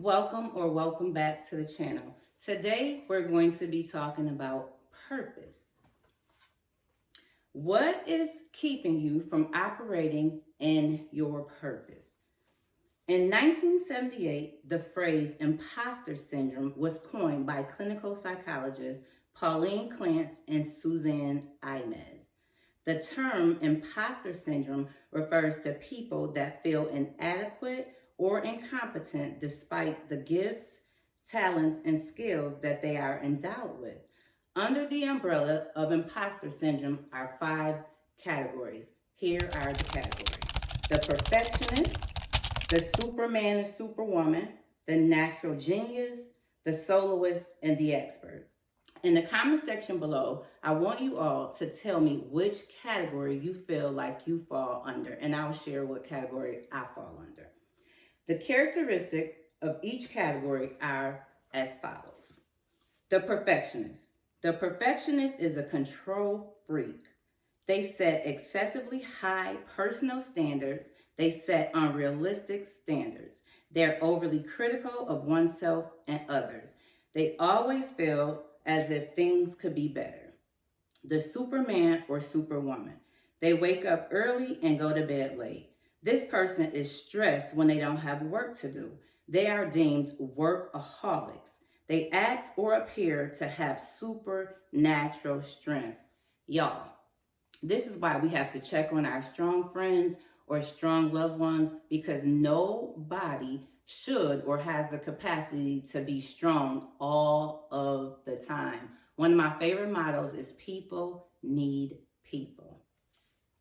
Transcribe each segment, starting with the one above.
Welcome back to the channel. Today we're going to be talking about purpose. What is keeping you from operating in your purpose? In 1978, the phrase imposter syndrome was coined by clinical psychologists Pauline Clance and Suzanne Imes. The term imposter syndrome refers to people that feel inadequate or incompetent despite the gifts, talents, and skills that they are endowed with. Under the umbrella of imposter syndrome are 5 categories. Here are the categories: the perfectionist, the superman or superwoman, the natural genius, the soloist, and the expert. In the comment section below, I want you all to tell me which category you feel like you fall under, and I'll share what category I fall under. The characteristics of each category are as follows. The perfectionist. The perfectionist is a control freak. They set excessively high personal standards. They set unrealistic standards. They're overly critical of oneself and others. They always feel as if things could be better. The superman or superwoman. They wake up early and go to bed late. This person is stressed when they don't have work to do. They are deemed workaholics. They act or appear to have supernatural strength. Y'all, this is why we have to check on our strong friends or strong loved ones, because nobody should or has the capacity to be strong all of the time. One of my favorite mottos is people need people.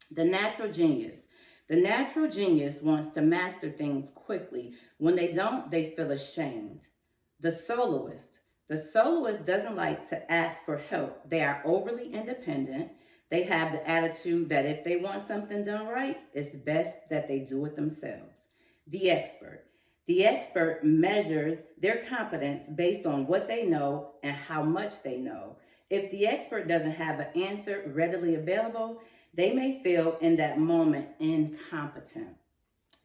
The natural genius. The natural genius wants to master things quickly. When they don't, they feel ashamed. The soloist. The soloist doesn't like to ask for help. They are overly independent. They have the attitude that if they want something done right, it's best that they do it themselves. The expert. The expert measures their competence based on what they know and how much they know. If the expert doesn't have an answer readily available, they may feel in that moment incompetent.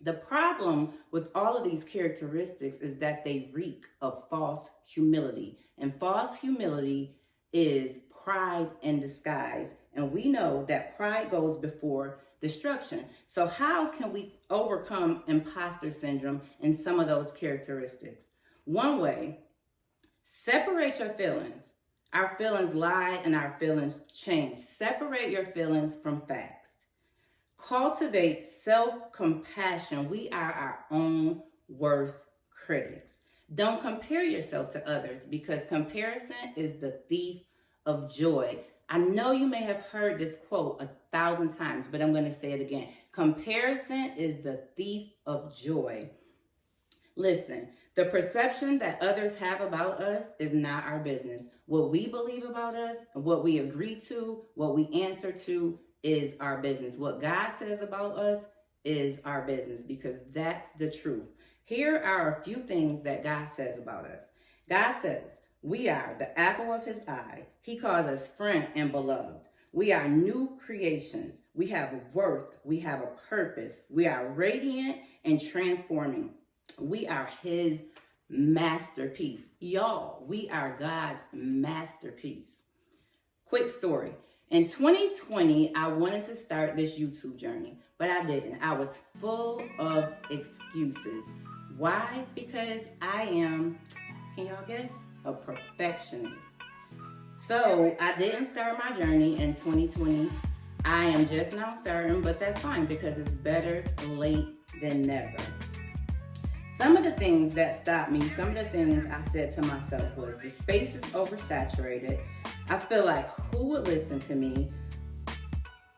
The problem with all of these characteristics is that they reek of false humility. And false humility is pride in disguise. And we know that pride goes before destruction. So how can we overcome imposter syndrome and some of those characteristics? One way, separate your feelings. Our feelings lie and our feelings change. Separate your feelings from facts. Cultivate self-compassion. We are our own worst critics. Don't compare yourself to others, because comparison is the thief of joy. I know you may have heard this quote 1,000 times, but I'm going to say it again. Comparison is the thief of joy. Listen, the perception that others have about us is not our business. What we believe about us, what we agree to, what we answer to is our business. What God says about us is our business, because that's the truth. Here are a few things that God says about us. God says, we are the apple of his eye. He calls us friend and beloved. We are new creations. We have worth. We have a purpose. We are radiant and transforming. We are his masterpiece. Y'all, we are God's masterpiece. Quick story. In 2020, I wanted to start this YouTube journey, but I didn't. I was full of excuses. Why? Because I am, can y'all guess? A perfectionist. So I didn't start my journey in 2020. I am just now starting, but that's fine, because it's better late than never. Some of the things that stopped me, some of the things I said to myself was, the space is oversaturated. I feel like who would listen to me?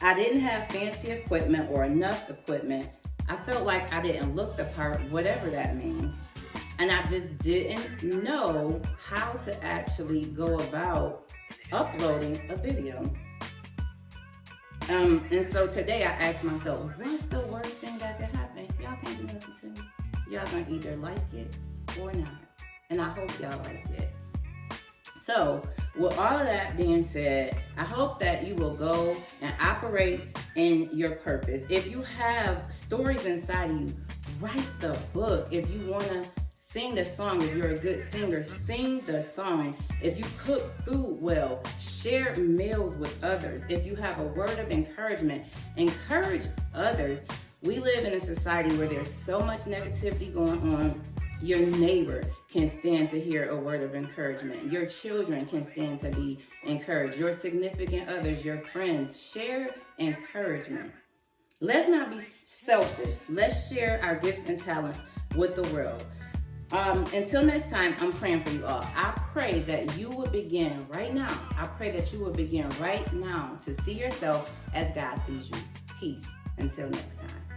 I didn't have fancy equipment or enough equipment. I felt like I didn't look the part, whatever that means. And I just didn't know how to actually go about uploading a video. And so today I asked myself, what's the worst thing that could happen? Y'all can't do nothing to me. Y'all gonna either like it or not. And I hope y'all like it. So with all of that being said, I hope that you will go and operate in your purpose. If you have stories inside of you, write the book. If you wanna sing the song. If you're a good singer, sing the song. If you cook food well, share meals with others. If you have a word of encouragement, encourage others. We live in a society where there's so much negativity going on. Your neighbor can stand to hear a word of encouragement. Your children can stand to be encouraged. Your significant others, your friends, share encouragement. Let's not be selfish. Let's share our gifts and talents with the world. Until next time, I'm praying for you all. I pray that you will begin right now. I pray that you will begin right now to see yourself as God sees you. Peace. Until next time.